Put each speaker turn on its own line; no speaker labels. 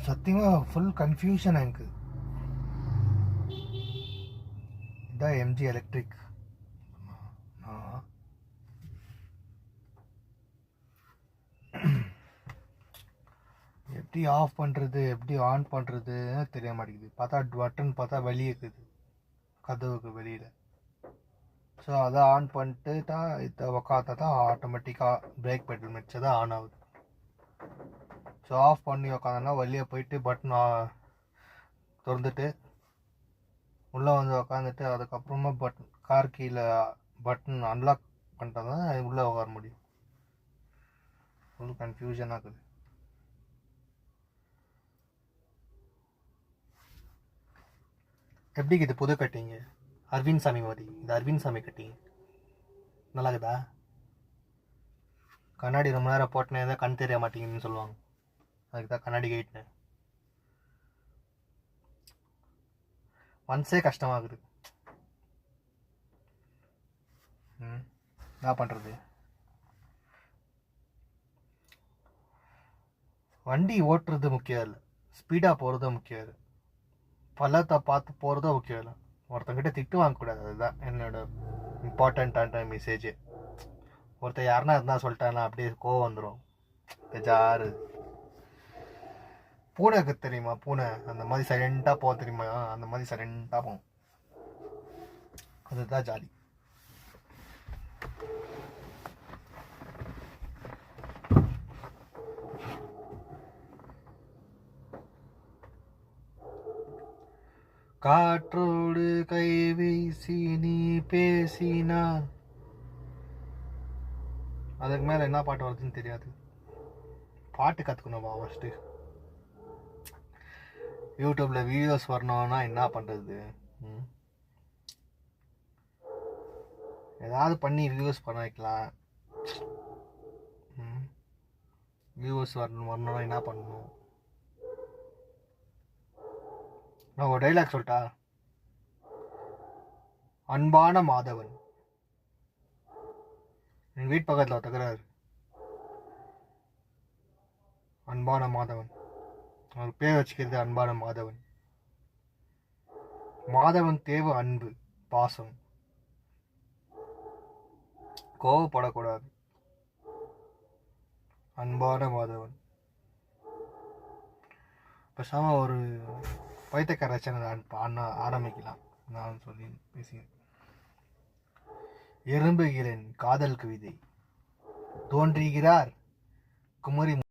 சத்தியமாக full confusion எனக்கு. இதான் எம்ஜி எலக்ட்ரிக். எப்படி ஆஃப் பண்ணுறது எப்படி ஆன் பண்ணுறதுன்னு தெரிய மாட்டேங்குது. பார்த்தா பட்டன் பார்த்தா வெளியே இருக்குது, கதவுக்கு வெளியில். ஸோ அதை ஆன் பண்ணிட்டு தான் இதை உக்காத்தா தான் ஆட்டோமேட்டிக்காக பிரேக் பெட்ரோல் மிச்சம் தான் ஆன் ஆகுது. ஸோ ஆஃப் பண்ணி உக்காந்தோன்னா வெளியே போயிட்டு பட்டன் திறந்துட்டு உள்ளே வந்து உக்காந்துட்டு அதுக்கப்புறமா கார் கீழே பட்டன் அன்லாக் பண்ணிட்டா தான் உள்ளே உட்கார முடியும். ஃபுல் கன்ஃபியூஷனாக இருக்குது. எப்படி இது புது கட்டிங்க? அரவிந்த் சாமி மாதிரி. இது அரவிந்த் சாமி கட்டிங்க நல்லா இருக்குதா? கண்ணாடி ரொம்ப நேரம் போட்டனே தான் கண் தெரிய மாட்டேங்குதுன்னு சொல்லுவாங்க. அதுக்கு தான் கண்ணாடி கேட்டேன். மனசே கஷ்டமாகுது. என்ன பண்ணுறது? வண்டி ஓட்டுறது முக்கியம் இல்லை, ஸ்பீடாக போகிறது முக்கியம் இல்லை, பள்ளத்தை பார்த்து போகிறதும் முக்கியம் இல்லை. ஒருத்தங்கிட்ட திட்டு வாங்கக்கூடாது. அதுதான் என்னோட இம்பார்ட்டண்ட்டான மெசேஜு. ஒருத்தர் யாருன்னா இருந்தால் சொல்லிட்டானா அப்படியே கோவம் வந்துடும். பெஜாரு. பூனைக்கு தெரியுமா? பூனை அந்த மாதிரி சைலண்டாக போக தெரியுமா? அந்த மாதிரி சைலண்டாக போகும். அதுதான் ஜாலி. காற்றோடு கை வீசி நீ பேசினா. அதுக்கு மேலே என்ன பாட்டு வருதுன்னு தெரியாது. பாட்டு கற்றுக்கணுமா ஃபஸ்ட்டு? யூடியூப்பில் வீடியோஸ் வரணும்னா என்ன பண்ணுறது? ஏதாவது பண்ணி வியூஸ் பண்ண வைக்கலாம். வியூஸ் வரணும்னா என்ன பண்ணணும்? நான் ஒரு டைலாக் சொல்லிட்டா? அன்பான மாதவன். எங்கள் வீட்டு பக்கத்தில் ஒருத்தக்கிறார், அன்பான மாதவன். அவர் பேர் வச்சுக்கிறது அன்பான மாதவன். மாதவன் தேவை அன்பு, பாசம். கோவப்படக்கூடாது. அன்பான மாதவன். பேசாம ஒரு பைத்தியக்கார சேனல் ஆரம்பிக்கலாம் நான் சொல்லி பேசினேன். எறும்புகளின் காதல் கவிதை. தோன்றுகிறார் குமரி